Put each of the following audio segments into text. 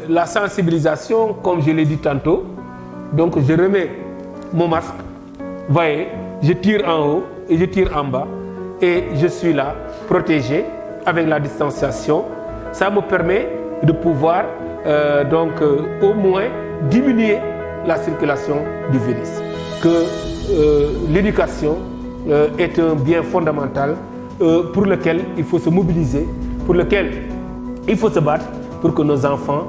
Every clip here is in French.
la sensibilisation, comme je l'ai dit tantôt, donc je remets mon masque, voyez, je tire en haut et je tire en bas et je suis là, protégé avec la distanciation. Ça me permet de pouvoir au moins diminuer la circulation du virus. Que l'éducation est un bien fondamental pour lequel il faut se mobiliser, pour lequel il faut se battre pour que nos enfants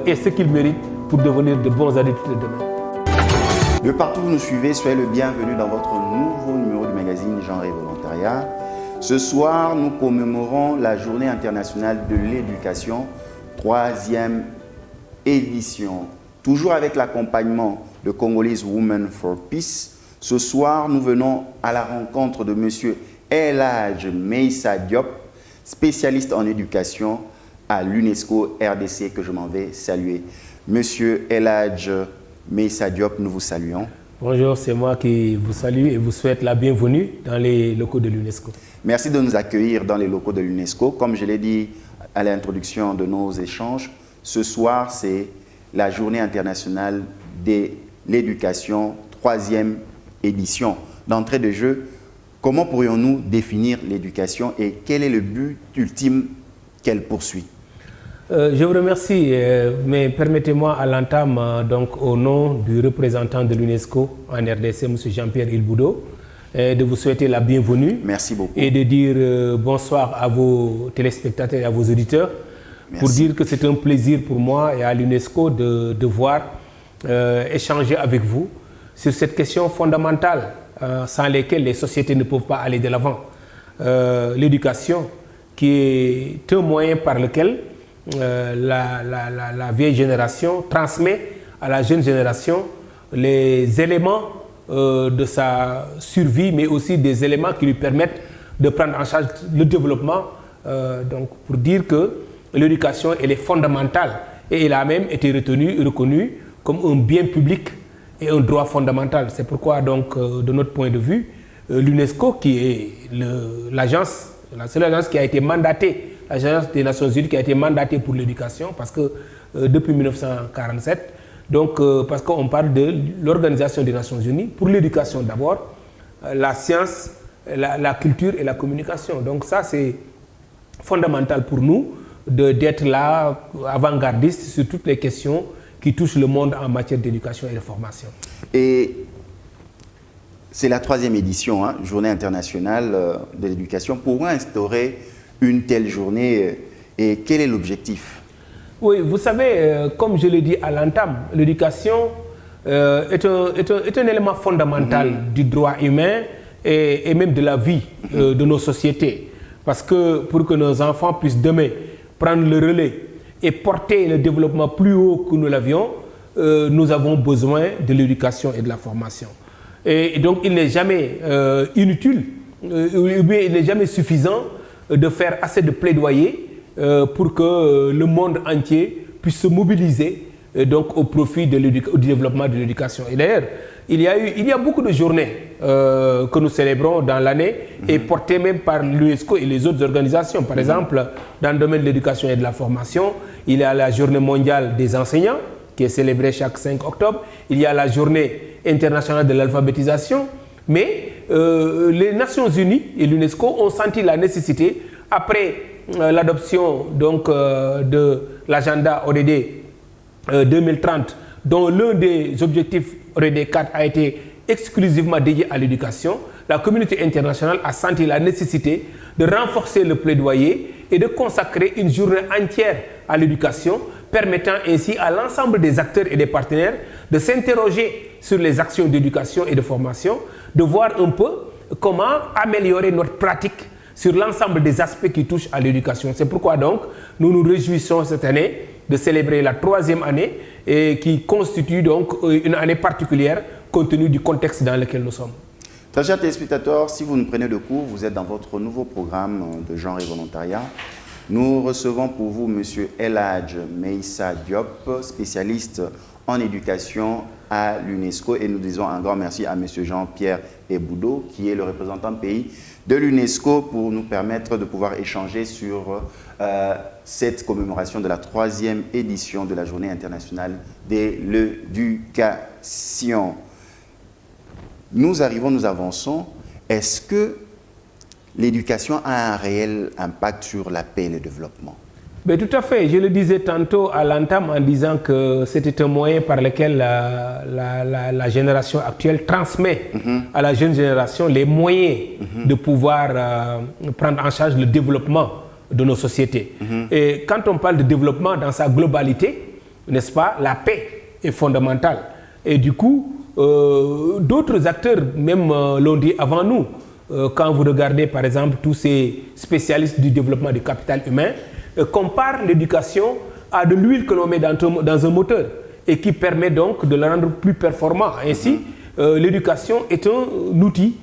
aient ce qu'ils méritent pour devenir de bons adultes de demain. De partout où vous nous suivez, soyez le bienvenu dans votre nouveau numéro du magazine Genre et Volontariat. Ce soir, nous commémorons la Journée internationale de l'éducation, 3e édition. Toujours avec l'accompagnement de Congolese Women for Peace. Ce soir, nous venons à la rencontre de M. El Hadj Meissa Diop, spécialiste en éducation à l'UNESCO RDC, que je m'en vais saluer. Monsieur El Hadj Meissa Diop, nous vous saluons. Bonjour, c'est moi qui vous salue et vous souhaite la bienvenue dans les locaux de l'UNESCO. Merci de nous accueillir dans les locaux de l'UNESCO. Comme je l'ai dit à l'introduction de nos échanges, ce soir, c'est la Journée internationale de l'éducation, 3e édition. D'entrée de jeu, comment pourrions-nous définir l'éducation et quel est le but ultime qu'elle poursuit? Je vous remercie, mais permettez-moi à l'entame, donc au nom du représentant de l'UNESCO en RDC, M. Jean-Pierre Ilboudo, de vous souhaiter la bienvenue. Merci beaucoup. Et de dire bonsoir à vos téléspectateurs et à vos auditeurs. Merci. Pour dire que c'est un plaisir pour moi et à l'UNESCO de devoir échanger avec vous sur cette question fondamentale sans laquelle les sociétés ne peuvent pas aller de l'avant. L'éducation, qui est un moyen par lequel la vieille génération transmet à la jeune génération les éléments de sa survie, mais aussi des éléments qui lui permettent de prendre en charge le développement. Donc pour dire que l'éducation, elle est fondamentale et elle a même été reconnue comme un bien public et un droit fondamental. C'est pourquoi donc de notre point de vue, l'UNESCO, qui est l'agence, la seule agence qui a été mandatée, l'agence des Nations Unies qui a été mandatée pour l'éducation, parce que depuis 1947, donc parce qu'on parle de l'Organisation des Nations Unies pour l'éducation d'abord, la science, la culture et la communication. Donc ça, c'est fondamental pour nous d'être là, avant-gardiste sur toutes les questions qui touchent le monde en matière d'éducation et de formation. Et c'est la 3e édition, hein, Journée internationale de l'éducation. Pourquoi instaurer une telle journée et quel est l'objectif? Oui, vous savez, comme je l'ai dit à l'entame, l'éducation est un élément fondamental du droit humain et même de la vie de nos sociétés. Parce que pour que nos enfants puissent demain prendre le relais et porter le développement plus haut que nous l'avions, nous avons besoin de l'éducation et de la formation. Et donc il n'est jamais inutile, ou bien il n'est jamais suffisant de faire assez de plaidoyer pour que le monde entier puisse se mobiliser donc au profit du développement de l'éducation. Et d'ailleurs, il y a beaucoup de journées que nous célébrons dans l'année et portées même par l'UNESCO et les autres organisations. Par exemple, dans le domaine de l'éducation et de la formation, il y a la journée mondiale des enseignants qui est célébrée chaque 5 octobre. Il y a la journée internationale de l'alphabétisation. Mais les Nations Unies et l'UNESCO ont senti la nécessité, après l'adoption donc de l'agenda ODD 2030, dont l'un des objectifs ODD 4 a été exclusivement dédié à l'éducation, la communauté internationale a senti la nécessité de renforcer le plaidoyer et de consacrer une journée entière à l'éducation, permettant ainsi à l'ensemble des acteurs et des partenaires de s'interroger sur les actions d'éducation et de formation, de voir un peu comment améliorer notre pratique sur l'ensemble des aspects qui touchent à l'éducation. C'est pourquoi donc nous nous réjouissons cette année de célébrer la 3e année et qui constitue donc une année particulière compte tenu du contexte dans lequel nous sommes. Très chers téléspectateurs, si vous nous prenez de court, vous êtes dans votre nouveau programme de genre et volontariat. Nous recevons pour vous M. El Hadj Meissa Diop, spécialiste en éducation à l'UNESCO. Et nous disons un grand merci à M. Jean-Pierre Eboudot, qui est le représentant pays de l'UNESCO, pour nous permettre de pouvoir échanger sur cette commémoration de la 3e édition de la Journée internationale de l'éducation. Nous arrivons, nous avançons. Est-ce que l'éducation a un réel impact sur la paix et le développement? Mais tout à fait. Je le disais tantôt à l'entame en disant que c'était un moyen par lequel la génération actuelle transmet à la jeune génération les moyens de pouvoir prendre en charge le développement de nos sociétés. Et quand on parle de développement dans sa globalité, n'est-ce pas, la paix est fondamentale. Et du coup, d'autres acteurs même l'ont dit avant nous. Quand vous regardez par exemple tous ces spécialistes du développement du capital humain, comparent l'éducation à de l'huile que l'on met dans un moteur et qui permet donc de le rendre plus performant. Ainsi, l'éducation est un outil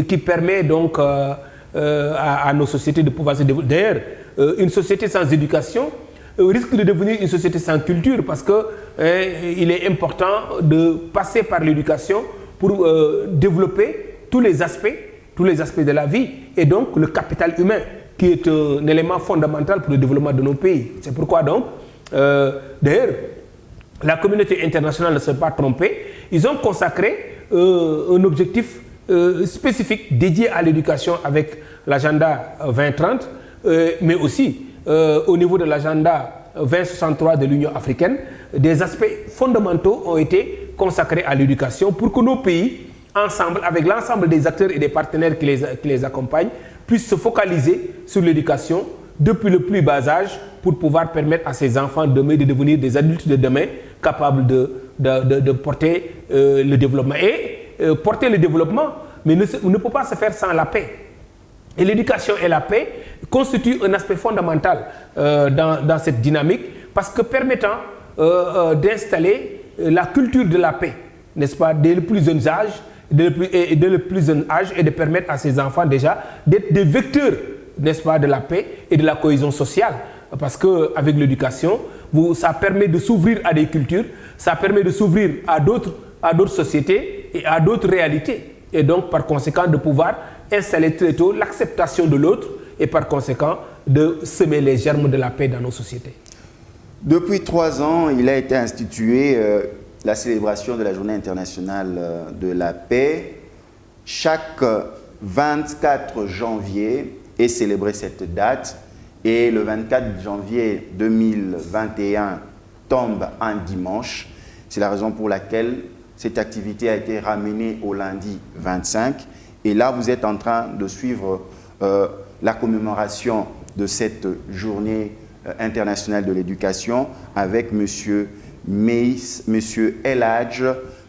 qui permet donc à nos sociétés de pouvoir se développer. D'ailleurs, une société sans éducation risque de devenir une société sans culture parce qu'il est important de passer par l'éducation pour développer tous les aspects de la vie et donc le capital humain qui est un élément fondamental pour le développement de nos pays. C'est pourquoi donc, d'ailleurs, la communauté internationale ne s'est pas trompée. Ils ont consacré un objectif spécifique dédié à l'éducation avec l'agenda 2030, mais aussi au niveau de l'agenda 2063 de l'Union africaine, des aspects fondamentaux ont été consacrés à l'éducation pour que nos pays, ensemble, avec l'ensemble des acteurs et des partenaires qui les accompagnent, puissent se focaliser sur l'éducation depuis le plus bas âge pour pouvoir permettre à ces enfants de demain de devenir des adultes de demain capables de porter le développement. Et porter le développement, mais ne peut pas se faire sans la paix. Et l'éducation et la paix constituent un aspect fondamental dans cette dynamique parce que permettant d'installer la culture de la paix, n'est-ce pas, dès le plus jeune âge, et de permettre à ces enfants déjà d'être des vecteurs, n'est-ce pas, de la paix et de la cohésion sociale. Parce qu'avec l'éducation, ça permet de s'ouvrir à des cultures, ça permet de s'ouvrir à d'autres sociétés et à d'autres réalités. Et donc, par conséquent, de pouvoir installer très tôt l'acceptation de l'autre et par conséquent, de semer les germes de la paix dans nos sociétés. Depuis 3 ans, il a été institué la célébration de la Journée internationale de la paix. Chaque 24 janvier est célébrée cette date et le 24 janvier 2021 tombe un dimanche. C'est la raison pour laquelle cette activité a été ramenée au lundi 25. Et là, vous êtes en train de suivre la commémoration de cette Journée internationale de l'éducation avec Monsieur El Hadj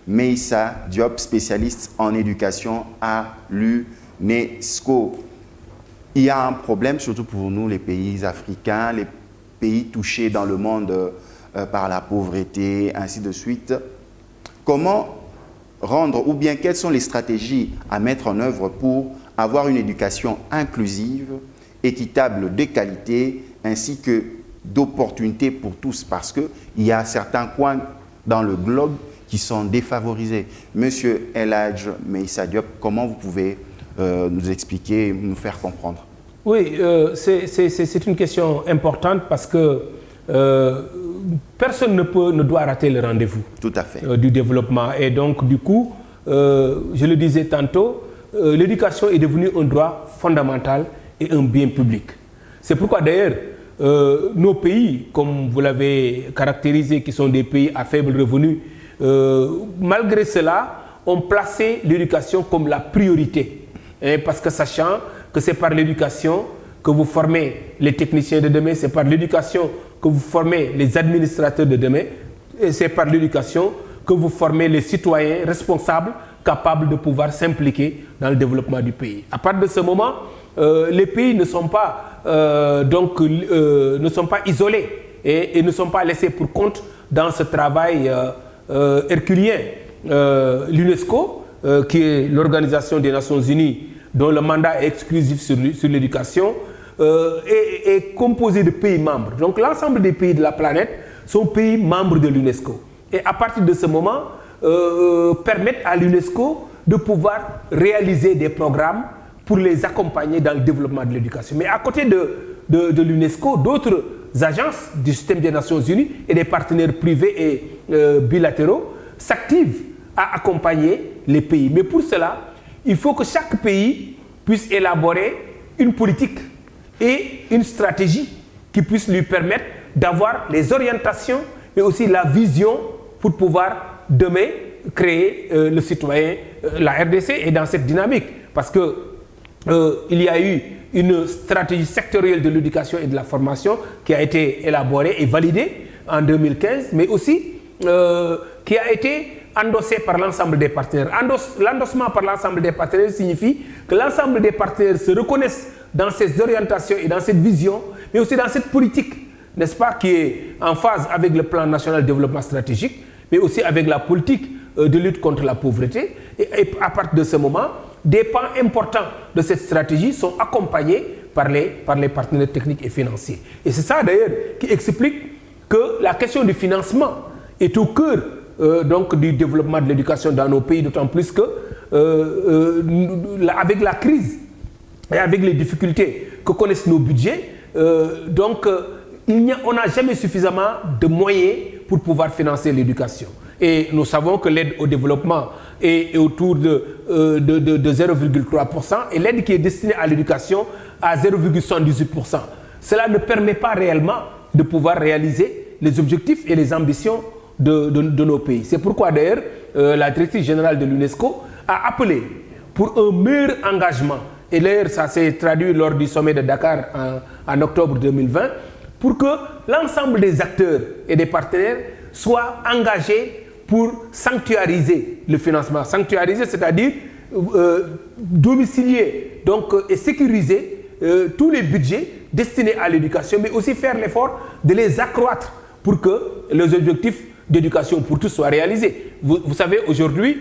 Meissa Diop, spécialiste en éducation à l'UNESCO. Il y a un problème, surtout pour nous, les pays africains, les pays touchés dans le monde par la pauvreté, ainsi de suite. Comment rendre, ou bien quelles sont les stratégies à mettre en œuvre pour avoir une éducation inclusive, équitable, de qualité, ainsi que d'opportunités pour tous, parce qu'il y a certains coins dans le globe qui sont défavorisés. Monsieur El Hadj Meissa Diop, comment vous pouvez nous expliquer, nous faire comprendre? Oui, c'est une question importante parce que personne ne doit rater le rendez-vous. Tout à fait. Du développement. Et donc, du coup, je le disais tantôt, l'éducation est devenue un droit fondamental et un bien public. C'est pourquoi d'ailleurs, nos pays, comme vous l'avez caractérisé, qui sont des pays à faible revenu, malgré cela, ont placé l'éducation comme la priorité. Et parce que sachant que c'est par l'éducation que vous formez les techniciens de demain, c'est par l'éducation que vous formez les administrateurs de demain, et c'est par l'éducation que vous formez les citoyens responsables, capables de pouvoir s'impliquer dans le développement du pays. À partir de ce moment, les pays ne sont pas, ne sont pas isolés et ne sont pas laissés pour compte dans ce travail herculien. L'UNESCO, qui est l'Organisation des Nations Unies, dont le mandat est exclusif sur l'éducation, est composé de pays membres. Donc l'ensemble des pays de la planète sont pays membres de l'UNESCO. Et à partir de ce moment, permettent à l'UNESCO de pouvoir réaliser des programmes pour les accompagner dans le développement de l'éducation. Mais à côté de l'UNESCO, d'autres agences du système des Nations Unies et des partenaires privés et bilatéraux s'activent à accompagner les pays. Mais pour cela, il faut que chaque pays puisse élaborer une politique et une stratégie qui puisse lui permettre d'avoir les orientations, mais aussi la vision pour pouvoir demain créer le citoyen. La RDC est dans cette dynamique parce que il y a eu une stratégie sectorielle de l'éducation et de la formation qui a été élaborée et validée en 2015, mais aussi qui a été endossée par l'ensemble des partenaires. L'endossement par l'ensemble des partenaires signifie que l'ensemble des partenaires se reconnaissent dans ces orientations et dans cette vision, mais aussi dans cette politique, n'est-ce pas, qui est en phase avec le plan national de développement stratégique, mais aussi avec la politique de lutte contre la pauvreté. Et à partir de ce moment, des pans importants de cette stratégie sont accompagnés par les partenaires techniques et financiers. Et c'est ça d'ailleurs qui explique que la question du financement est au cœur donc du développement de l'éducation dans nos pays, d'autant plus que avec la crise et avec les difficultés que connaissent nos budgets, on n'a jamais suffisamment de moyens pour pouvoir financer l'éducation. Et nous savons que l'aide au développement est autour de 0,3% et l'aide qui est destinée à l'éducation à 0,78%. Cela ne permet pas réellement de pouvoir réaliser les objectifs et les ambitions de nos pays. C'est pourquoi d'ailleurs la directrice générale de l'UNESCO a appelé pour un meilleur engagement, et d'ailleurs ça s'est traduit lors du sommet de Dakar en octobre 2020, pour que l'ensemble des acteurs et des partenaires soient engagés pour sanctuariser le financement. Sanctuariser, c'est-à-dire domicilier et sécuriser tous les budgets destinés à l'éducation, mais aussi faire l'effort de les accroître pour que les objectifs d'éducation pour tous soient réalisés. Vous savez, aujourd'hui,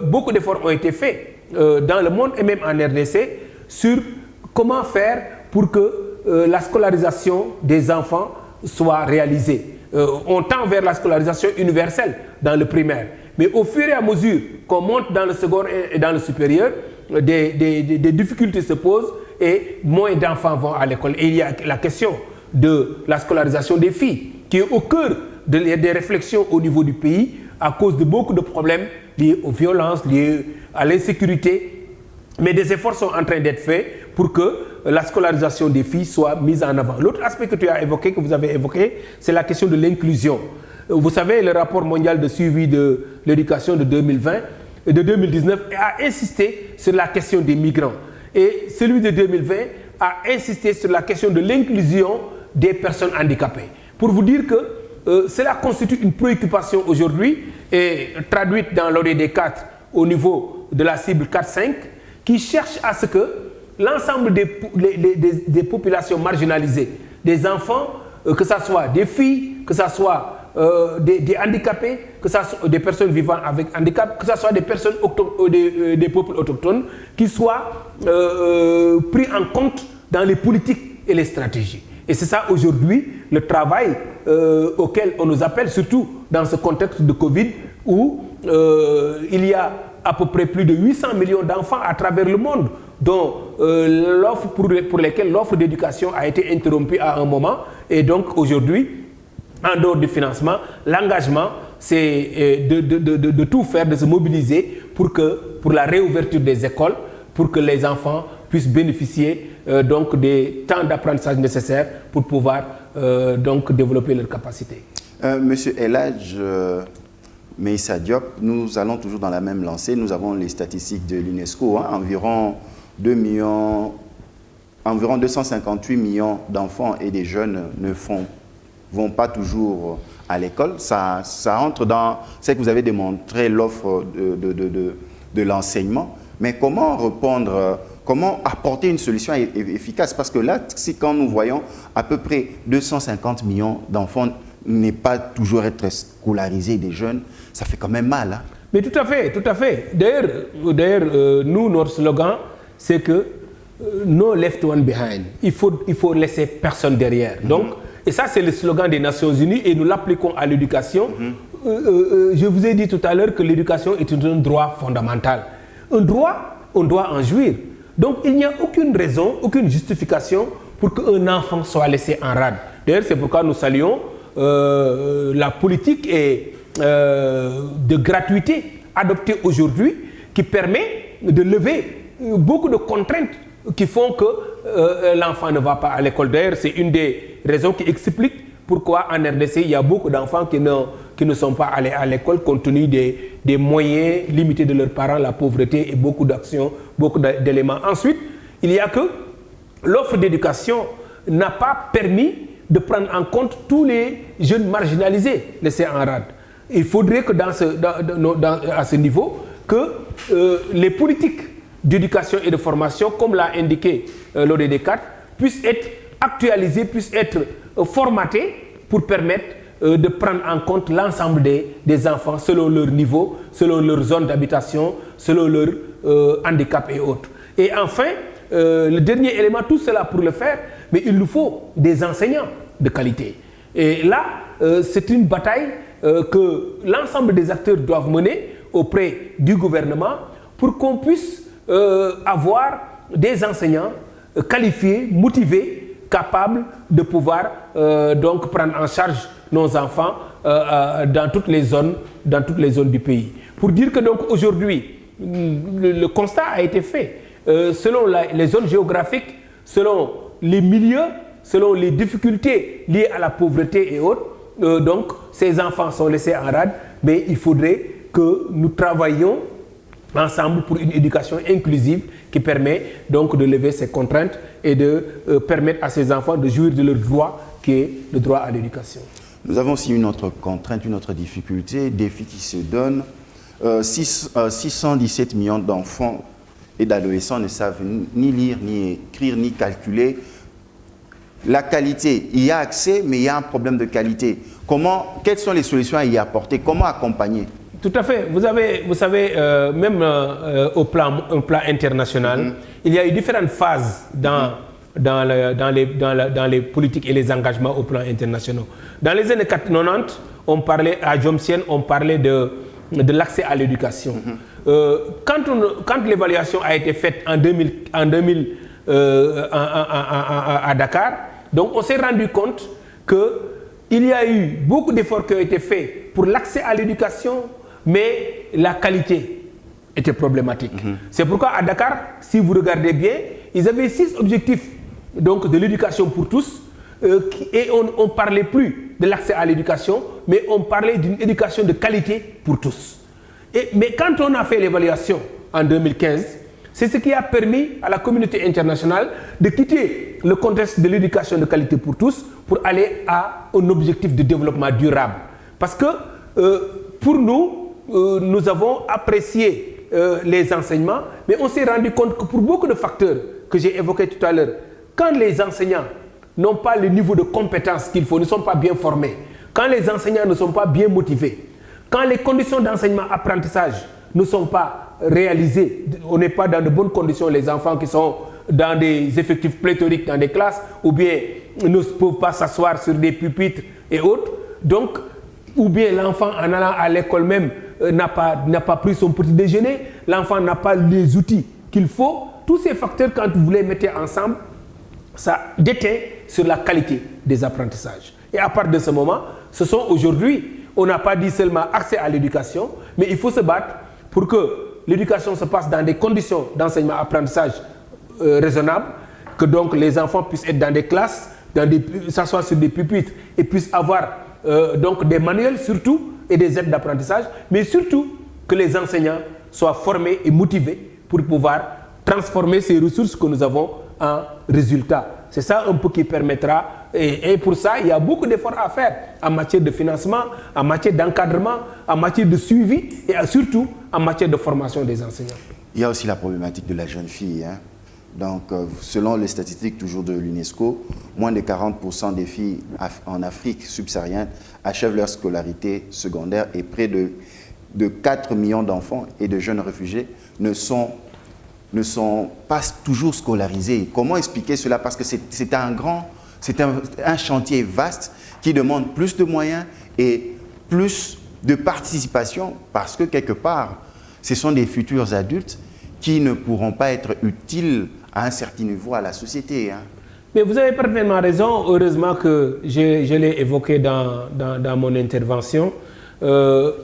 beaucoup d'efforts ont été faits dans le monde et même en RDC sur comment faire pour que la scolarisation des enfants soit réalisée. On tend vers la scolarisation universelle dans le primaire. Mais au fur et à mesure qu'on monte dans le secondaire et dans le supérieur, des difficultés se posent et moins d'enfants vont à l'école. Et il y a la question de la scolarisation des filles qui est au cœur des réflexions au niveau du pays à cause de beaucoup de problèmes liés aux violences, liés à l'insécurité. Mais des efforts sont en train d'être faits pour que la scolarisation des filles soit mise en avant. L'autre aspect que vous avez évoqué, c'est la question de l'inclusion. Vous savez, le rapport mondial de suivi de l'éducation de 2020 et de 2019 a insisté sur la question des migrants. Et celui de 2020 a insisté sur la question de l'inclusion des personnes handicapées. Pour vous dire que cela constitue une préoccupation aujourd'hui et traduite dans l'ODD 4 au niveau de la cible 4-5 qui cherche à ce que l'ensemble des populations marginalisées, des enfants, que ce soit des filles, que ce soit des handicapés, que ce soit des personnes vivant avec handicap, que ce soit des personnes des peuples autochtones, qui soient pris en compte dans les politiques et les stratégies. Et c'est ça aujourd'hui le travail auquel on nous appelle, surtout dans ce contexte de Covid où il y a à peu près plus de 800 millions d'enfants à travers le monde, dont l'offre pour lesquels l'offre d'éducation a été interrompue à un moment. Et donc aujourd'hui, en dehors du financement, l'engagement, c'est de tout faire, de se mobiliser pour la réouverture des écoles, pour que les enfants puissent bénéficier donc des temps d'apprentissage nécessaires pour pouvoir donc développer leurs capacités. Monsieur Eladj Meissa Diop, nous allons toujours dans la même lancée. Nous avons les statistiques de l'UNESCO, environ 258 millions d'enfants et des jeunes ne vont pas toujours à l'école. Ça entre dans ce que vous avez démontré, l'offre de l'enseignement. Mais comment répondre, comment apporter une solution efficace? Parce que là, quand nous voyons à peu près 250 millions d'enfants ne pas toujours être scolarisés, des jeunes, ça fait quand même mal. Hein? Mais tout à fait, tout à fait. D'ailleurs, nous, notre slogan, c'est que no left one behind. Il faut laisser personne derrière. Donc, et ça, c'est le slogan des Nations Unies et nous l'appliquons à l'éducation. je vous ai dit tout à l'heure que l'éducation est un droit fondamental. Un droit, on doit en jouir. Donc il n'y a aucune raison, aucune justification pour qu'un enfant soit laissé en rade. D'ailleurs, c'est pourquoi nous saluons la politique de gratuité adoptée aujourd'hui qui permet de lever beaucoup de contraintes qui font que l'enfant ne va pas à l'école. D'ailleurs, c'est une des raisons qui explique pourquoi en RDC, il y a beaucoup d'enfants qui ne sont pas allés à l'école compte tenu des moyens limités de leurs parents, la pauvreté et beaucoup d'actions, beaucoup d'éléments. Ensuite, il y a que l'offre d'éducation n'a pas permis de prendre en compte tous les jeunes marginalisés laissés en rade. Il faudrait que à ce niveau, que les politiques d'éducation et de formation, comme l'a indiqué l'ODD 4, puissent être actualisées, puissent être formatées pour permettre de prendre en compte l'ensemble des enfants selon leur niveau, selon leur zone d'habitation, selon leur handicap et autres. Et enfin, le dernier élément, tout cela pour le faire, mais il nous faut des enseignants de qualité. Et là, c'est une bataille que l'ensemble des acteurs doivent mener auprès du gouvernement pour qu'on puisse avoir des enseignants qualifiés, motivés, capables de pouvoir donc prendre en charge nos enfants dans toutes les zones du pays. Pour dire que donc aujourd'hui, le constat a été fait selon les zones géographiques, selon les milieux, selon les difficultés liées à la pauvreté et autres. Donc ces enfants sont laissés en rade, mais il faudrait que nous travaillions ensemble pour une éducation inclusive qui permet donc de lever ces contraintes et de permettre à ces enfants de jouir de leur droit qui est le droit à l'éducation. Nous avons aussi une autre contrainte, une autre difficulté, défi qui se donne. 617 millions d'enfants et d'adolescents ne savent ni lire, ni écrire, ni calculer. La qualité, il y a accès, mais il y a un problème de qualité. Quelles sont les solutions à y apporter? Comment accompagner? Tout à fait. Vous savez, même au plan international, il y a eu différentes phases dans les politiques et les engagements au plan international. Dans les années 90, on parlait à Jomsien, on parlait de l'accès à l'éducation. Quand l'évaluation a été faite en 2000 à Dakar, donc on s'est rendu compte qu'il y a eu beaucoup d'efforts qui ont été faits pour l'accès à l'éducation, mais la qualité était problématique. C'est pourquoi à Dakar, si vous regardez bien, ils avaient 6 objectifs donc, de l'éducation pour tous, et on ne parlait plus de l'accès à l'éducation, mais on parlait d'une éducation de qualité pour tous. Mais quand on a fait l'évaluation en 2015, c'est ce qui a permis à la communauté internationale de quitter le contexte de l'éducation de qualité pour tous pour aller à un objectif de développement durable. Parce que pour nous, nous avons apprécié les enseignements, mais on s'est rendu compte que pour beaucoup de facteurs que j'ai évoqués tout à l'heure, quand les enseignants n'ont pas le niveau de compétence qu'il faut, ne sont pas bien formés, quand les enseignants ne sont pas bien motivés, quand les conditions d'enseignement-apprentissage ne sont pas réalisées, on n'est pas dans de bonnes conditions, les enfants qui sont dans des effectifs pléthoriques dans des classes, ou bien ne peuvent pas s'asseoir sur des pupitres et autres, donc, ou bien l'enfant en allant à l'école même n'a pas pris son petit déjeuner, l'enfant n'a pas les outils qu'il faut, tous ces facteurs, quand vous les mettez ensemble, ça déteint sur la qualité des apprentissages. Et à partir de ce moment, ce sont aujourd'hui, on n'a pas dit seulement accès à l'éducation, mais il faut se battre pour que l'éducation se passe dans des conditions d'enseignement-apprentissage raisonnables, que donc les enfants puissent être dans des classes, s'asseoir sur des pupitres et puissent avoir donc des manuels surtout et des aides d'apprentissage, mais surtout que les enseignants soient formés et motivés pour pouvoir transformer ces ressources que nous avons en résultats. C'est ça un peu qui permettra, et pour ça, il y a beaucoup d'efforts à faire en matière de financement, en matière d'encadrement, en matière de suivi et surtout en matière de formation des enseignants. Il y a aussi la problématique de la jeune fille. Donc, selon les statistiques toujours de l'UNESCO, moins de 40% des filles en Afrique subsaharienne achèvent leur scolarité secondaire et près de 4 millions d'enfants et de jeunes réfugiés ne sont pas toujours scolarisés. Comment expliquer cela? Parce que c'est un chantier vaste qui demande plus de moyens et plus de participation, parce que quelque part, ce sont des futurs adultes qui ne pourront pas être utiles à un certain niveau à la société. Hein. Mais vous avez parfaitement raison. Heureusement que je l'ai évoqué dans mon intervention.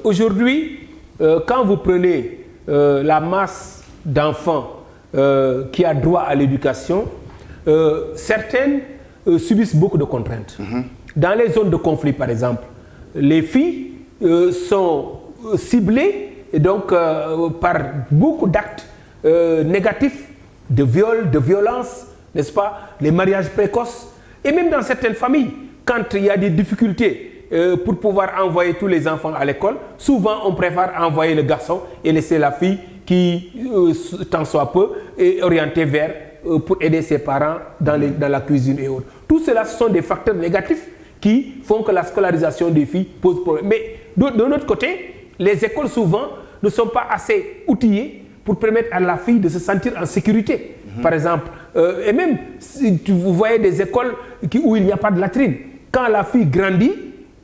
Aujourd'hui, quand vous prenez la masse d'enfants qui a droit à l'éducation, certaines subissent beaucoup de contraintes. Dans les zones de conflit, par exemple, les filles sont ciblées et donc, par beaucoup d'actes négatifs, de viol, de violence, n'est-ce pas, les mariages précoces. Et même dans certaines familles, quand il y a des difficultés pour pouvoir envoyer tous les enfants à l'école, souvent on préfère envoyer le garçon et laisser la fille qui, tant soit peu, est orientée vers pour aider ses parents dans la cuisine et autres. Tout cela, ce sont des facteurs négatifs qui font que la scolarisation des filles pose problème. Mais de notre côté, les écoles souvent ne sont pas assez outillées pour permettre à la fille de se sentir en sécurité. Par exemple, et même si vous voyez des écoles où il n'y a pas de latrine, quand la fille grandit,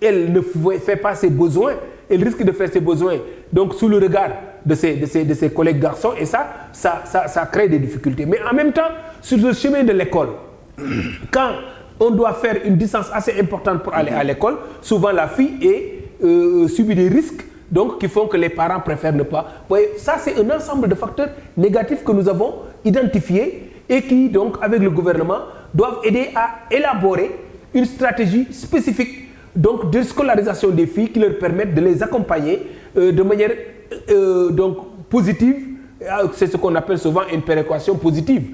elle ne fait pas ses besoins, elle risque de faire ses besoins donc sous le regard de ses collègues garçons, et ça crée des difficultés. Mais en même temps, sur le chemin de l'école, quand on doit faire une distance assez importante pour aller à l'école, souvent la fille subit des risques donc, qui font que les parents préfèrent ne pas. Vous voyez, ça, c'est un ensemble de facteurs négatifs que nous avons identifiés et qui, donc, avec le gouvernement, doivent aider à élaborer une stratégie spécifique donc, de scolarisation des filles qui leur permettent de les accompagner de manière donc, positive. C'est ce qu'on appelle souvent une péréquation positive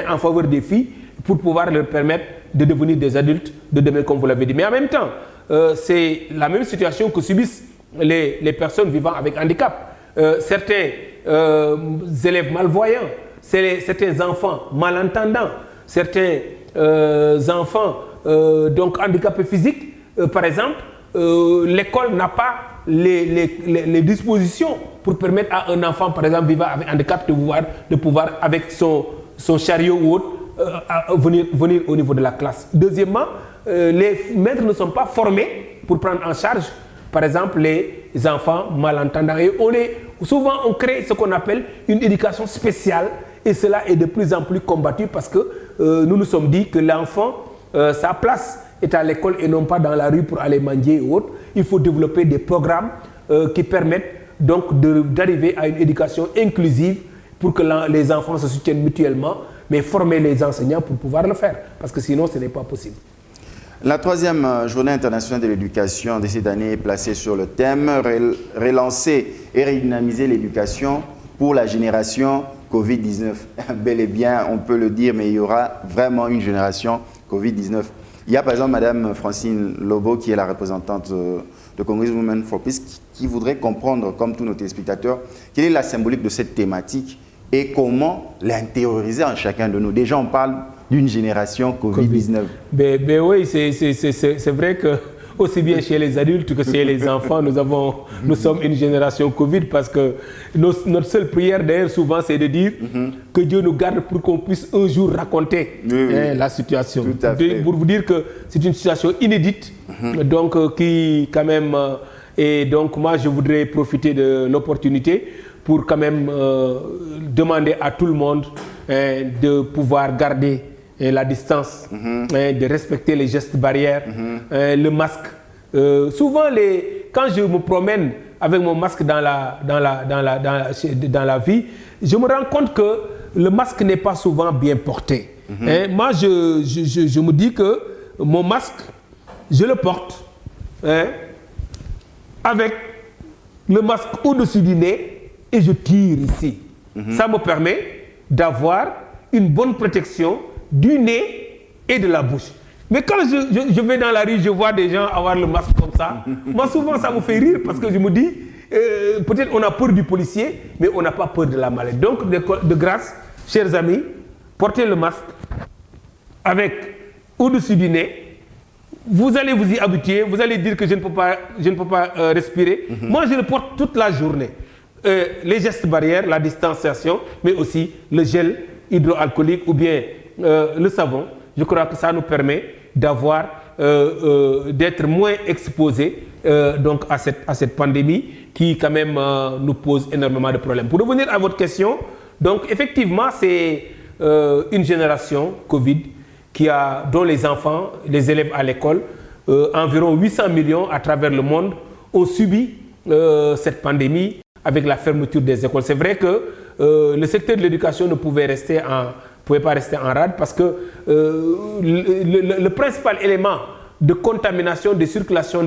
en faveur des filles pour pouvoir leur permettre de devenir des adultes de demain, comme vous l'avez dit. Mais en même temps, c'est la même situation que subissent les personnes vivant avec handicap. Certains élèves malvoyants, certains enfants malentendants, certains enfants donc handicapés physiques, par exemple, l'école n'a pas les dispositions pour permettre à un enfant, par exemple, vivant avec handicap de pouvoir avec son chariot ou autre, venir au niveau de la classe. Deuxièmement, les maîtres ne sont pas formés pour prendre en charge par exemple, les enfants malentendants. Et souvent, on crée ce qu'on appelle une éducation spéciale. Et cela est de plus en plus combattu parce que nous nous sommes dit que l'enfant, sa place est à l'école et non pas dans la rue pour aller manger ou autre. Il faut développer des programmes qui permettent donc d'arriver à une éducation inclusive pour que les enfants se soutiennent mutuellement, mais former les enseignants pour pouvoir le faire. Parce que sinon, ce n'est pas possible. La troisième journée internationale de l'éducation de cette année est placée sur le thème « Relancer et redynamiser l'éducation pour la génération Covid-19 ». Bel et bien, on peut le dire, mais il y aura vraiment une génération Covid-19. Il y a par exemple Mme Francine Lobo, qui est la représentante de Congress Women for Peace, qui voudrait comprendre, comme tous nos téléspectateurs, quelle est la symbolique de cette thématique et comment l'intérioriser en chacun de nous. Déjà, on parle d'une génération Covid-19. Ben oui, c'est vrai que aussi bien chez les adultes que chez les enfants, nous sommes une génération Covid parce que notre seule prière d'ailleurs souvent c'est de dire que Dieu nous garde pour qu'on puisse un jour raconter la situation. Pour vous dire que c'est une situation inédite, donc qui quand même, et donc moi je voudrais profiter de l'opportunité pour quand même demander à tout le monde de pouvoir garder la distance, de respecter les gestes barrières, le masque. Souvent, quand je me promène avec mon masque dans la vie, je me rends compte que le masque n'est pas souvent bien porté. Moi, je me dis que mon masque, je le porte avec le masque au-dessus du nez et je tire ici. Ça me permet d'avoir une bonne protection du nez et de la bouche. Mais quand je vais dans la rue, je vois des gens avoir le masque comme ça. Moi, souvent, ça me fait rire parce que je me dis, peut-être on a peur du policier, mais on n'a pas peur de la maladie. Donc, de grâce, chers amis, portez le masque avec au-dessus du nez. Vous allez vous y habituer, vous allez dire que je ne peux pas respirer. Moi, je le porte toute la journée. Les gestes barrières, la distanciation, mais aussi le gel hydroalcoolique ou bien le savon. Je crois que ça nous permet d'avoir d'être moins exposés donc à cette pandémie qui quand même nous pose énormément de problèmes. Pour revenir à votre question, donc effectivement c'est une génération Covid dont les enfants, les élèves à l'école, environ 800 millions à travers le monde ont subi cette pandémie avec la fermeture des écoles. C'est vrai que le secteur de l'éducation ne pouvait pas rester en rade parce que le principal élément de contamination, de circulation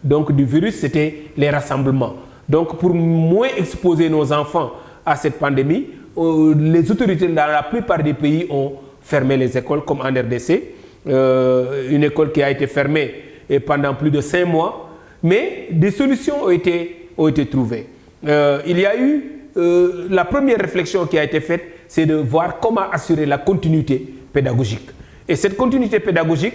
donc du virus, c'était les rassemblements. Donc pour moins exposer nos enfants à cette pandémie, les autorités dans la plupart des pays ont fermé les écoles, comme en RDC. Une école qui a été fermée pendant plus de 5 mois, mais des solutions ont été trouvées. Il y a eu la première réflexion qui a été faite, c'est de voir comment assurer la continuité pédagogique. Et cette continuité pédagogique,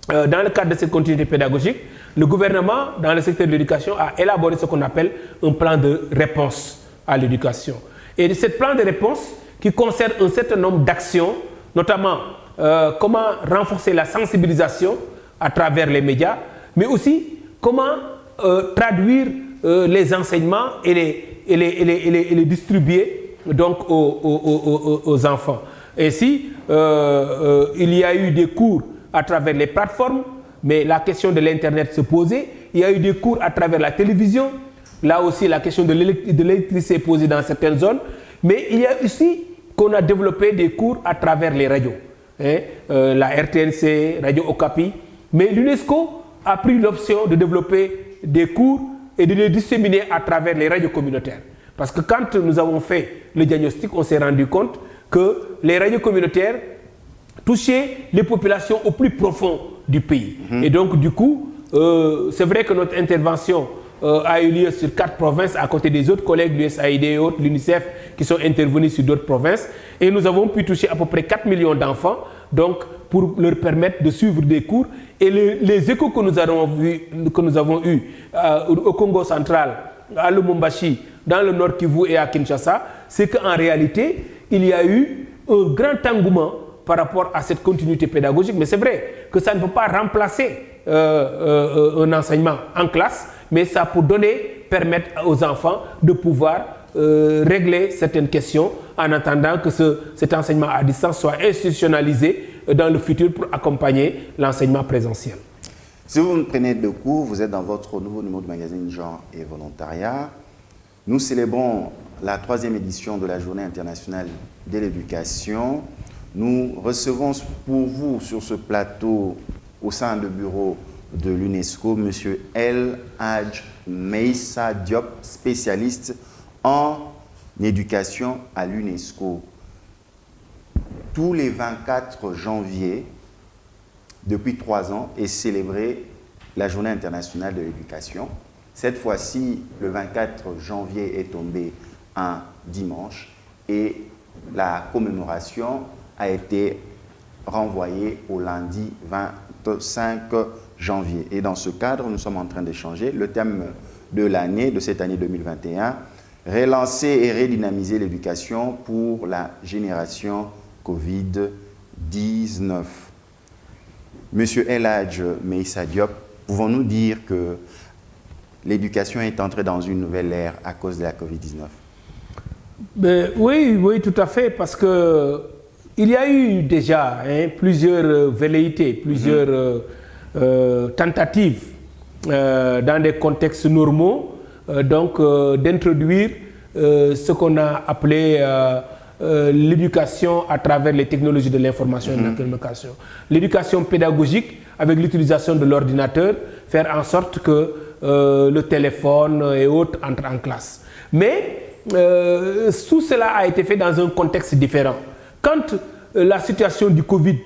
dans le cadre de cette continuité pédagogique, le gouvernement, dans le secteur de l'éducation, a élaboré ce qu'on appelle un plan de réponse à l'éducation. Et ce plan de réponse qui concerne un certain nombre d'actions, notamment comment renforcer la sensibilisation à travers les médias, mais aussi comment traduire les enseignements et les distribuer donc aux enfants. Ainsi, il y a eu des cours à travers les plateformes, mais la question de l'Internet se posait. Il y a eu des cours à travers la télévision. Là aussi, la question de l'électricité est posée dans certaines zones. Mais il y a aussi qu'on a développé des cours à travers les radios. La RTNC, Radio Okapi. Mais l'UNESCO a pris l'option de développer des cours et de les disséminer à travers les radios communautaires. Parce que quand nous avons fait le diagnostic, on s'est rendu compte que les radios communautaires touchaient les populations au plus profond du pays. Et donc, du coup, c'est vrai que notre intervention a eu lieu sur 4 provinces à côté des autres collègues, l'USAID et autres, l'UNICEF, qui sont intervenus sur d'autres provinces. Et nous avons pu toucher à peu près 4 millions d'enfants, donc pour leur permettre de suivre des cours. Et les échos que nous avons eus au Congo central, à Lubumbashi, dans le Nord Kivu et à Kinshasa, c'est qu'en réalité, il y a eu un grand engouement par rapport à cette continuité pédagogique. Mais c'est vrai que ça ne peut pas remplacer un enseignement en classe, mais ça peut permettre aux enfants de pouvoir régler certaines questions en attendant que cet enseignement à distance soit institutionnalisé dans le futur pour accompagner l'enseignement présentiel. Si vous prenez de cours, vous êtes dans votre nouveau numéro de magazine Genre et Volontariat. Nous célébrons la 3e édition de la Journée internationale de l'éducation. Nous recevons pour vous sur ce plateau, au sein du bureau de l'UNESCO, M. El Hadj Meissa Diop, spécialiste en éducation à l'UNESCO. Tous les 24 janvier, depuis 3 ans, est célébrée la Journée internationale de l'éducation. Cette fois-ci, le 24 janvier est tombé un dimanche et la commémoration a été renvoyée au lundi 25 janvier. Et dans ce cadre, nous sommes en train d'échanger le thème de l'année, de cette année 2021, relancer et redynamiser l'éducation pour la génération Covid-19. Monsieur El Hadj Meissa Diop, pouvons-nous dire que l'éducation est entrée dans une nouvelle ère à cause de la Covid-19? Oui, tout à fait, parce que il y a eu déjà plusieurs velléités, plusieurs tentatives dans des contextes normaux, d'introduire ce qu'on a appelé l'éducation à travers les technologies de l'information et de la communication. L'éducation pédagogique avec l'utilisation de l'ordinateur, faire en sorte que le téléphone et autres entrent en classe. Mais tout cela a été fait dans un contexte différent. Quand la situation du Covid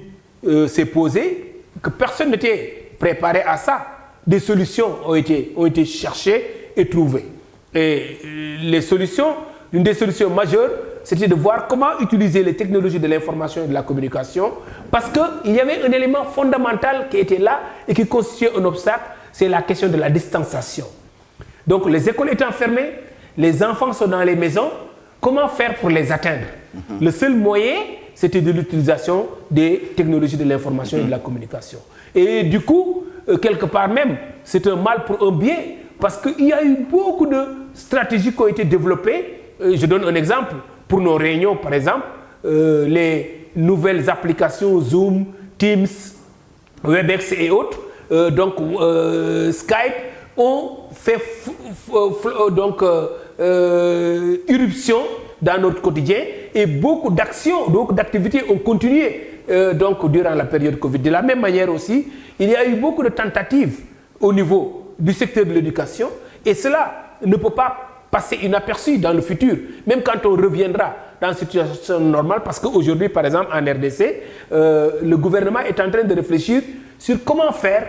s'est posée, que personne n'était préparé à ça, des solutions ont été cherchées et trouvées. Et l'une des solutions majeures, c'était de voir comment utiliser les technologies de l'information et de la communication, parce qu'il y avait un élément fondamental qui était là et qui constituait un obstacle, c'est la question de la distanciation. Donc les écoles étant fermées, les enfants sont dans les maisons, comment faire pour les atteindre? Le seul moyen, c'était de l'utilisation des technologies de l'information et de la communication. Et du coup, quelque part même, c'est un mal pour un bien, parce qu'il y a eu beaucoup de stratégies qui ont été développées. Je donne un exemple. Pour nos réunions, par exemple, les nouvelles applications Zoom, Teams, Webex et autres, Skype, ont fait irruption dans notre quotidien et beaucoup d'actions, beaucoup d'activités ont continué durant la période Covid. De la même manière aussi, il y a eu beaucoup de tentatives au niveau du secteur de l'éducation et cela ne peut pas passer inaperçu dans le futur, même quand on reviendra dans une situation normale, parce qu'aujourd'hui, par exemple, en RDC, le gouvernement est en train de réfléchir sur comment faire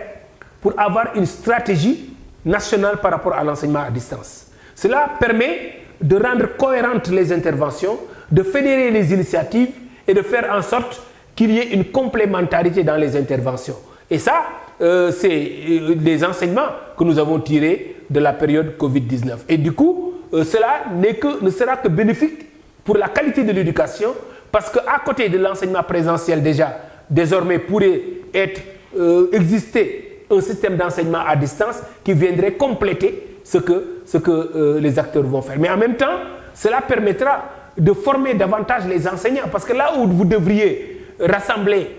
pour avoir une stratégie nationale par rapport à l'enseignement à distance. Cela permet de rendre cohérentes les interventions, de fédérer les initiatives et de faire en sorte qu'il y ait une complémentarité dans les interventions. Et ça, c'est des enseignements que nous avons tirés de la période Covid-19. Et du coup, cela ne sera que bénéfique pour la qualité de l'éducation, parce qu'à côté de l'enseignement présentiel déjà, désormais pourrait exister un système d'enseignement à distance qui viendrait compléter ce que les acteurs vont faire. Mais en même temps, cela permettra de former davantage les enseignants, parce que là où vous devriez rassembler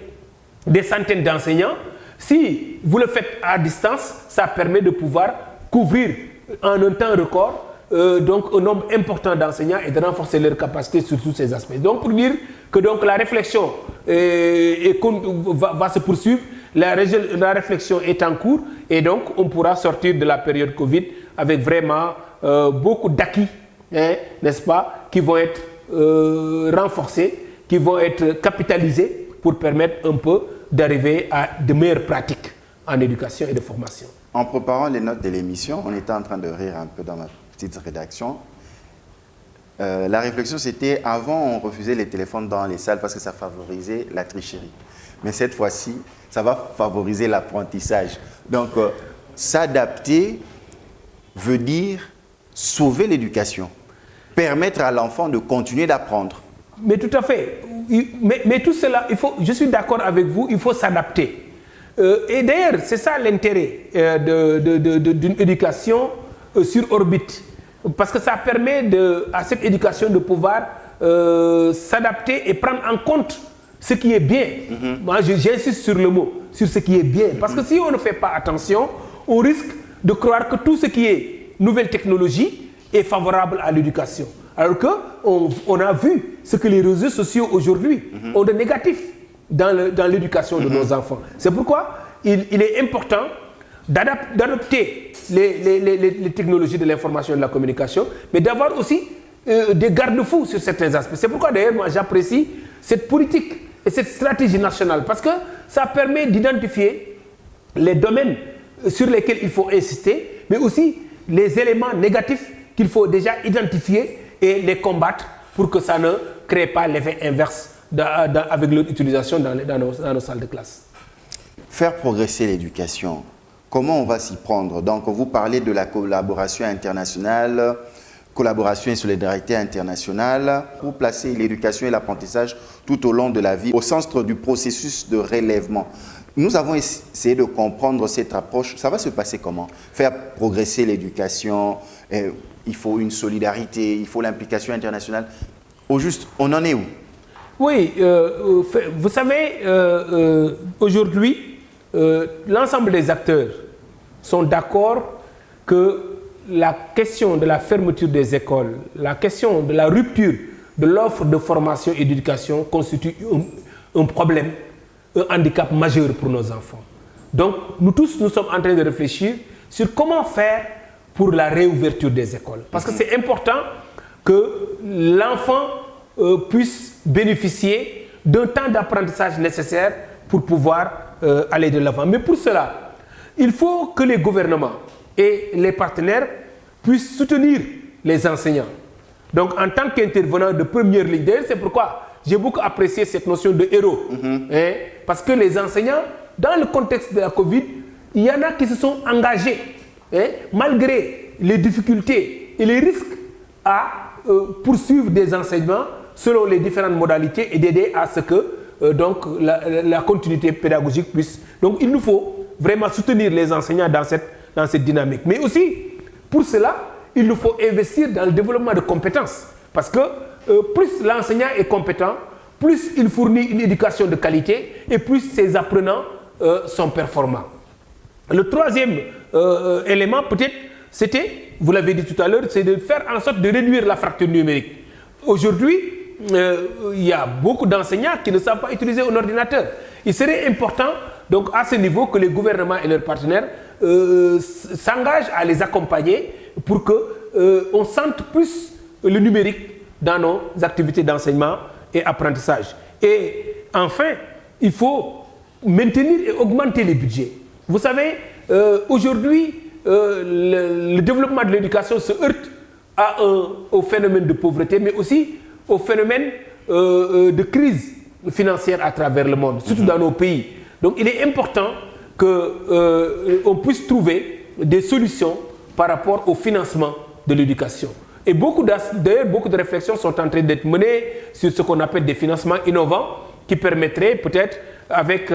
des centaines d'enseignants, si vous le faites à distance, ça permet de pouvoir couvrir en un temps record donc un nombre important d'enseignants et de renforcer leurs capacités sur tous ces aspects. Donc pour dire que donc, la réflexion va se poursuivre, la réflexion est en cours et donc on pourra sortir de la période Covid avec vraiment beaucoup d'acquis, n'est-ce pas, qui vont être renforcés, qui vont être capitalisés pour permettre un peu d'arriver à de meilleures pratiques en éducation et de formation. En préparant les notes de l'émission, on était en train de rire un peu dans ma petite rédaction. La réflexion, c'était avant, on refusait les téléphones dans les salles parce que ça favorisait la tricherie. Mais cette fois-ci, ça va favoriser l'apprentissage. Donc, s'adapter veut dire sauver l'éducation, permettre à l'enfant de continuer d'apprendre. Mais tout à fait. Mais tout cela, je suis d'accord avec vous, il faut s'adapter. Et d'ailleurs, c'est ça l'intérêt d'une éducation sur orbite. Parce que ça permet à cette éducation de pouvoir s'adapter et prendre en compte ce qui est bien. Moi, j'insiste sur le mot, sur ce qui est bien. Parce que si on ne fait pas attention, on risque de croire que tout ce qui est nouvelle technologie est favorable à l'éducation. Alors qu'on a vu ce que les réseaux sociaux aujourd'hui ont de négatif dans l'éducation de nos enfants. C'est pourquoi il est important d'adopter les technologies de l'information et de la communication, mais d'avoir aussi des garde-fous sur certains aspects. C'est pourquoi d'ailleurs moi j'apprécie cette politique et cette stratégie nationale, parce que ça permet d'identifier les domaines sur lesquels il faut insister, mais aussi les éléments négatifs qu'il faut déjà identifier et les combattre pour que ça ne crée pas l'effet inverse avec leur utilisation dans nos salles de classe. Faire progresser l'éducation, comment on va s'y prendre? Donc, vous parlez de la collaboration internationale, collaboration et solidarité internationale pour placer l'éducation et l'apprentissage tout au long de la vie au centre du processus de relèvement. Nous avons essayé de comprendre cette approche. Ça va se passer comment? Faire progresser l'éducation, il faut une solidarité, il faut l'implication internationale. Au juste, on en est où? Oui, vous savez, aujourd'hui, l'ensemble des acteurs sont d'accord que la question de la fermeture des écoles, la question de la rupture de l'offre de formation et d'éducation constitue un problème, un handicap majeur pour nos enfants. Donc, nous tous, nous sommes en train de réfléchir sur comment faire pour la réouverture des écoles. Parce que c'est important que l'enfant puisse bénéficier d'un temps d'apprentissage nécessaire pour pouvoir aller de l'avant. Mais pour cela, il faut que les gouvernements et les partenaires puissent soutenir les enseignants. Donc, en tant qu'intervenant de première ligne, c'est pourquoi j'ai beaucoup apprécié cette notion de héros. Parce que les enseignants, dans le contexte de la Covid, il y en a qui se sont engagés, malgré les difficultés et les risques, à poursuivre des enseignements selon les différentes modalités et d'aider à ce que donc la continuité pédagogique puisse. Donc il nous faut vraiment soutenir les enseignants dans cette dynamique. Mais aussi, pour cela, il nous faut investir dans le développement de compétences. Parce que plus l'enseignant est compétent, plus il fournit une éducation de qualité et plus ses apprenants sont performants. Le troisième élément, peut-être, c'était, vous l'avez dit tout à l'heure, c'est de faire en sorte de réduire la fracture numérique. Aujourd'hui, il y a beaucoup d'enseignants qui ne savent pas utiliser un ordinateur. Il serait important, donc, à ce niveau, que les gouvernements et leurs partenaires s'engagent à les accompagner pour qu'on sente plus le numérique dans nos activités d'enseignement et apprentissage. Et enfin, il faut maintenir et augmenter les budgets. Vous savez, aujourd'hui, le développement de l'éducation se heurte au phénomène de pauvreté, mais aussi au phénomène de crise financière à travers le monde, surtout dans nos pays. Donc il est important qu'on puisse trouver des solutions par rapport au financement de l'éducation. Et d'ailleurs, beaucoup de réflexions sont en train d'être menées sur ce qu'on appelle des financements innovants qui permettraient peut-être, avec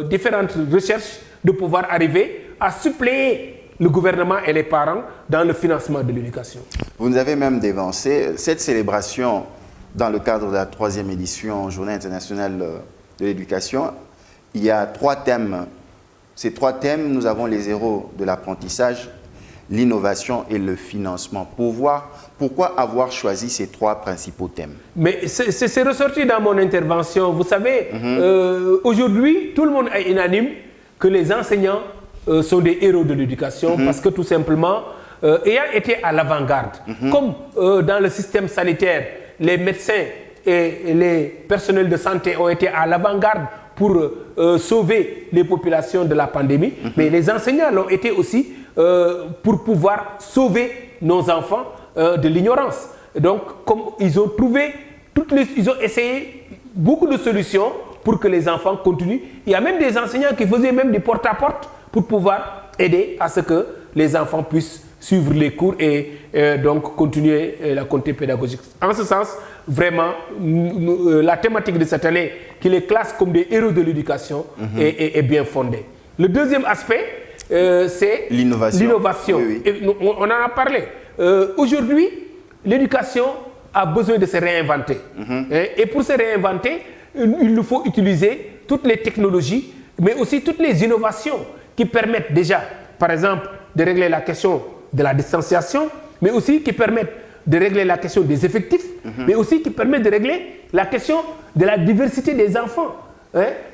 différentes recherches, de pouvoir arriver à suppléer le gouvernement et les parents dans le financement de l'éducation. Vous nous avez même dévancé cette célébration dans le cadre de la 3e édition Journée internationale de l'éducation. Il y a 3 thèmes. Ces 3 thèmes, nous avons les héros de l'apprentissage, l'innovation et le financement. Pourquoi avoir choisi ces 3 principaux thèmes? Mais c'est ressorti dans mon intervention. Vous savez, aujourd'hui, tout le monde est unanime que les enseignants sont des héros de l'éducation parce que tout simplement, ayant été à l'avant-garde, comme dans le système sanitaire, les médecins et les personnels de santé ont été à l'avant-garde pour sauver les populations de la pandémie, mais les enseignants l'ont été aussi pour pouvoir sauver nos enfants de l'ignorance. Donc, comme ils ont trouvé, ils ont essayé beaucoup de solutions pour que les enfants continuent. Il y a même des enseignants qui faisaient même du porte-à-porte pour pouvoir aider à ce que les enfants puissent suivre les cours et donc continuer la continuité pédagogique. En ce sens, vraiment, la thématique de cette année, qui les classe comme des héros de l'éducation, est bien fondée. Le deuxième aspect, c'est l'innovation. Oui, oui. On en a parlé. Aujourd'hui, l'éducation a besoin de se réinventer. Et pour se réinventer, il nous faut utiliser toutes les technologies, mais aussi toutes les innovations qui permettent déjà, par exemple, de régler la question de la distanciation, mais aussi qui permettent de régler la question des effectifs, mais aussi qui permettent de régler la question de la diversité des enfants,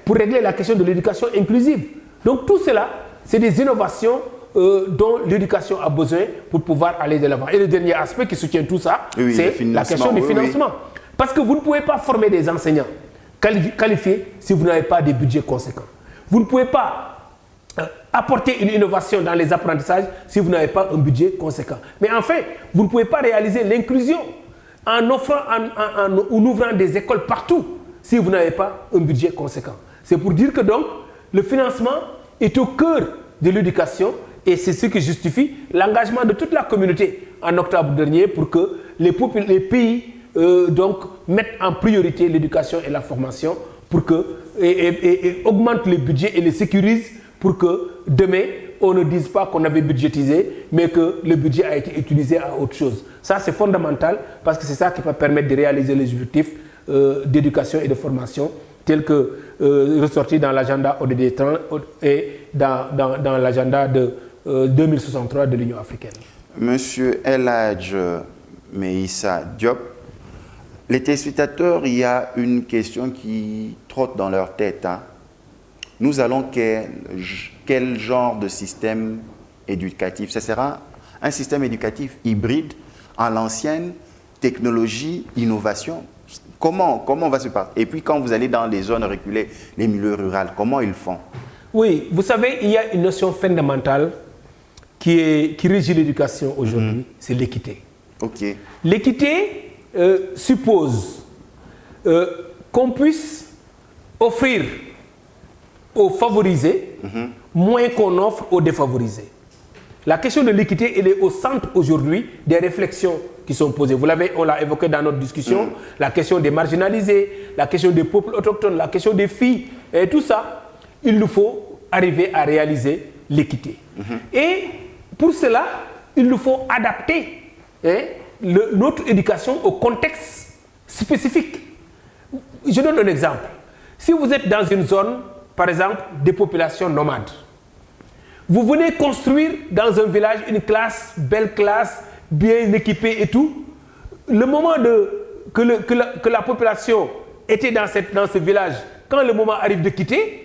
pour régler la question de l'éducation inclusive. Donc tout cela, c'est des innovations dont l'éducation a besoin pour pouvoir aller de l'avant. Et le dernier aspect qui soutient tout ça, c'est la question du financement. Parce que vous ne pouvez pas former des enseignants qualifiés si vous n'avez pas des budgets conséquents. Vous ne pouvez pas apporter une innovation dans les apprentissages si vous n'avez pas un budget conséquent. Mais enfin, vous ne pouvez pas réaliser l'inclusion en ouvrant des écoles partout si vous n'avez pas un budget conséquent. C'est pour dire que donc, le financement est au cœur de l'éducation et c'est ce qui justifie l'engagement de toute la communauté en octobre dernier pour que les pays donc, mettent en priorité l'éducation et la formation pour et augmentent les budgets et les sécurisent pour que demain, on ne dise pas qu'on avait budgétisé, mais que le budget a été utilisé à autre chose. Ça, c'est fondamental parce que c'est ça qui va permettre de réaliser les objectifs d'éducation et de formation tels que ressortis dans l'agenda ODD 30 et dans l'agenda de 2063 de l'Union africaine. Monsieur El Hadj Meïssa Diop, les téléspectateurs, il y a une question qui trotte dans leur tête. Nous allons quel genre de système éducatif? Ce sera un système éducatif hybride en l'ancienne technologie, innovation. Comment on va se passer? Et puis quand vous allez dans les zones reculées, les milieux ruraux, comment ils font? Oui, vous savez, il y a une notion fondamentale qui régit l'éducation aujourd'hui, c'est l'équité. Okay. L'équité suppose qu'on puisse offrir aux favorisés moins qu'on offre aux défavorisés. La question de l'équité, elle est au centre aujourd'hui des réflexions qui sont posées. On l'a évoqué dans notre discussion, la question des marginalisés, la question des peuples autochtones, la question des filles, et tout ça, il nous faut arriver à réaliser l'équité. Et pour cela, il nous faut adapter notre éducation au contexte spécifique. Je donne un exemple. Si vous êtes dans une zone, par exemple, des populations nomades, vous venez construire dans un village une classe, belle classe, bien équipée et tout, le moment que la population était dans ce village, quand le moment arrive de quitter,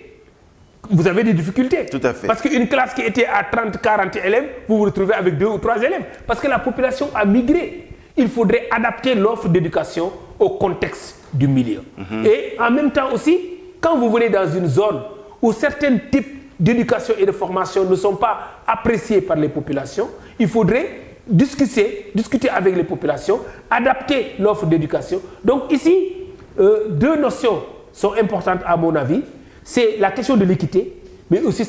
vous avez des difficultés. Tout à fait. Parce qu'une classe qui était à 30, 40 élèves, vous vous retrouvez avec 2 ou 3 élèves. Parce que la population a migré. Il faudrait adapter l'offre d'éducation au contexte du milieu. Et en même temps aussi, quand vous venez dans une zone où certains types d'éducation et de formation ne sont pas appréciés par les populations, il faudrait discuter avec les populations, adapter l'offre d'éducation. Donc ici, 2 notions sont importantes à mon avis. C'est la question de l'équité, mais aussi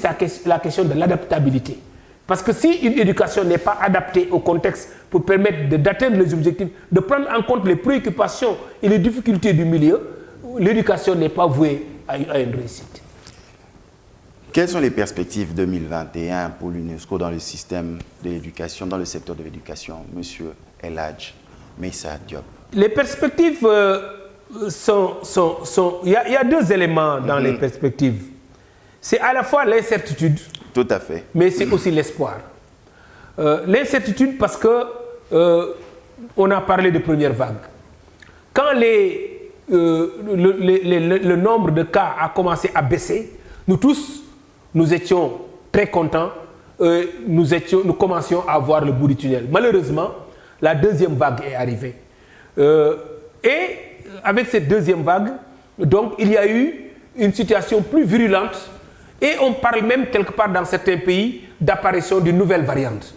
la question de l'adaptabilité. Parce que si une éducation n'est pas adaptée au contexte pour permettre d'atteindre les objectifs, de prendre en compte les préoccupations et les difficultés du milieu, l'éducation n'est pas vouée à une réussite. Quelles sont les perspectives 2021 pour l'UNESCO dans le système de l'éducation, dans le secteur de l'éducation, Monsieur El Hadj Meissa Diop? Les perspectives il y a 2 éléments dans les perspectives. C'est à la fois l'incertitude, tout à fait, mais c'est aussi l'espoir. L'incertitude parce que on a parlé de première vague. Quand le nombre de cas a commencé à baisser, nous tous, nous étions très contents, nous commencions à voir le bout du tunnel. Malheureusement, la 2e vague est arrivée. Et avec cette 2e vague, donc, il y a eu une situation plus virulente et on parle même quelque part dans certains pays d'apparition d'une nouvelle variante.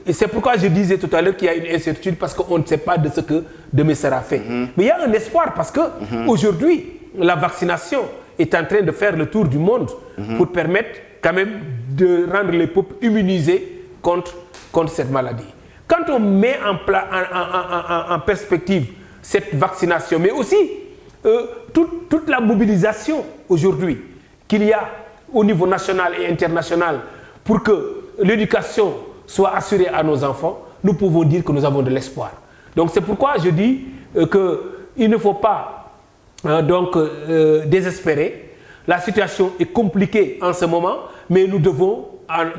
Et c'est pourquoi je disais tout à l'heure qu'il y a une incertitude parce qu'on ne sait pas de ce que demain sera fait. Mais il y a un espoir parce que aujourd'hui, la vaccination est en train de faire le tour du monde pour permettre quand même de rendre les peuples immunisés contre cette maladie. Quand on met en perspective cette vaccination, mais aussi toute la mobilisation aujourd'hui qu'il y a au niveau national et international pour que l'éducation soit assurée à nos enfants, nous pouvons dire que nous avons de l'espoir. Donc c'est pourquoi je dis qu'il ne faut pas désespérer. La situation est compliquée en ce moment, mais nous devons,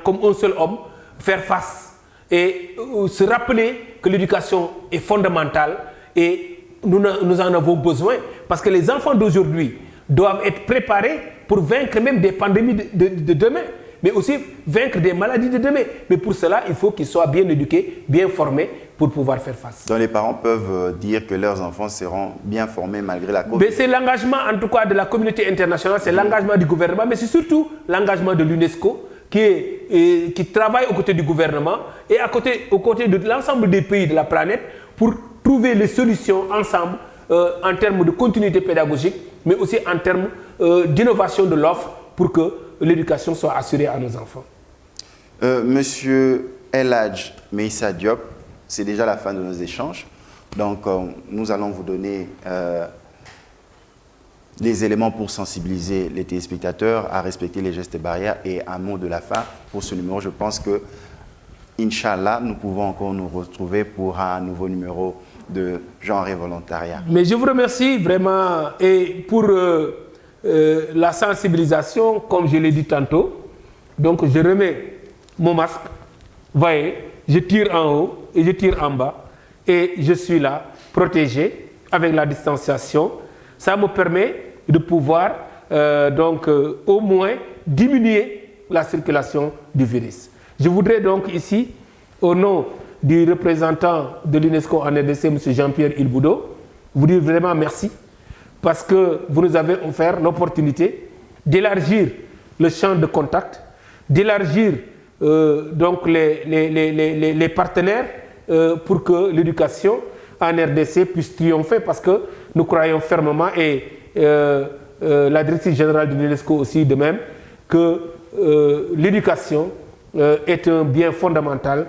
comme un seul homme, faire face et se rappeler que l'éducation est fondamentale et nous en avons besoin parce que les enfants d'aujourd'hui doivent être préparés pour vaincre même des pandémies de demain, mais aussi vaincre des maladies de demain. Mais pour cela, il faut qu'ils soient bien éduqués, bien formés pour pouvoir faire face. Donc les parents peuvent dire que leurs enfants seront bien formés malgré la COVID. C'est l'engagement en tout cas de la communauté internationale, c'est l'engagement du gouvernement, mais c'est surtout l'engagement de l'UNESCO qui travaille aux côtés du gouvernement et aux côtés de l'ensemble des pays de la planète pour trouver les solutions ensemble en termes de continuité pédagogique, mais aussi en termes d'innovation de l'offre pour que l'éducation soit assurée à nos enfants. Monsieur El Hadj Meissa Diop, c'est déjà la fin de nos échanges. Donc, nous allons vous donner les éléments pour sensibiliser les téléspectateurs à respecter les gestes barrières et un mot de la fin pour ce numéro. Je pense que, Inch'Allah, nous pouvons encore nous retrouver pour un nouveau numéro de Genre et Volontariat. Mais je vous remercie vraiment et pour la sensibilisation, comme je l'ai dit tantôt. Donc, je remets mon masque. Voyez, je tire en haut et je tire en bas. Et je suis là, protégé, avec la distanciation. Ça me permet de pouvoir au moins diminuer la circulation du virus. Je voudrais donc ici, au nom du représentant de l'UNESCO en RDC, M. Jean-Pierre Ilboudo, vous dire vraiment merci parce que vous nous avez offert l'opportunité d'élargir le champ de contact, d'élargir les partenaires pour que l'éducation en RDC puisse triompher parce que nous croyons fermement et la directrice générale de l'UNESCO aussi de même que l'éducation est un bien fondamental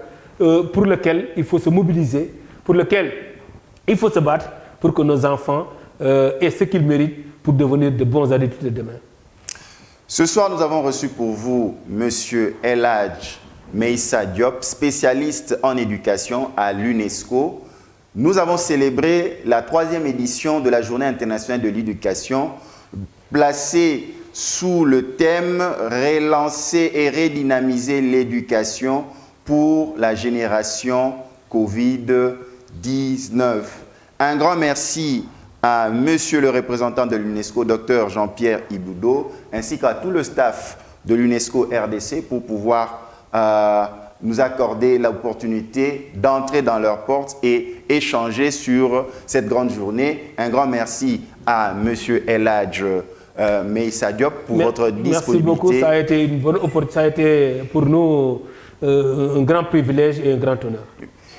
pour lequel il faut se mobiliser pour lequel il faut se battre pour que nos enfants aient ce qu'ils méritent pour devenir de bons adultes de demain. Ce soir, nous avons reçu pour vous M. Elhadj Meissa Diop, spécialiste en éducation à l'UNESCO. Nous avons célébré la 3e édition de la Journée internationale de l'éducation, placée sous le thème « Relancer et redynamiser l'éducation pour la génération Covid-19 ». Un grand merci à Monsieur le représentant de l'UNESCO, Dr Jean-Pierre Iboudo, ainsi qu'à tout le staff de l'UNESCO RDC pour pouvoir nous accorder l'opportunité d'entrer dans leurs portes et échanger sur cette grande journée. Un grand merci à Monsieur Elhadj Meissa Diop pour votre disponibilité. Merci beaucoup, ça a été une bonne opportunité, ça a été pour nous un grand privilège et un grand honneur.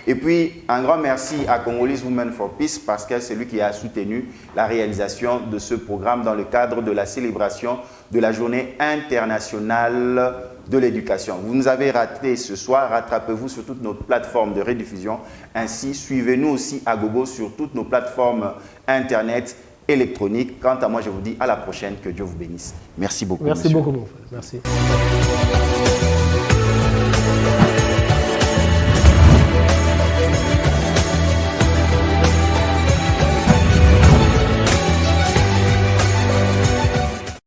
Et puis, un grand merci à Congolese Women for Peace parce que c'est lui qui a soutenu la réalisation de ce programme dans le cadre de la célébration de la Journée internationale de l'éducation. Vous nous avez raté ce soir, rattrapez-vous sur toutes nos plateformes de rediffusion. Ainsi, suivez-nous aussi à gogo sur toutes nos plateformes internet électroniques. Quant à moi, je vous dis à la prochaine, que Dieu vous bénisse. Merci beaucoup. Merci beaucoup, mon frère. Merci.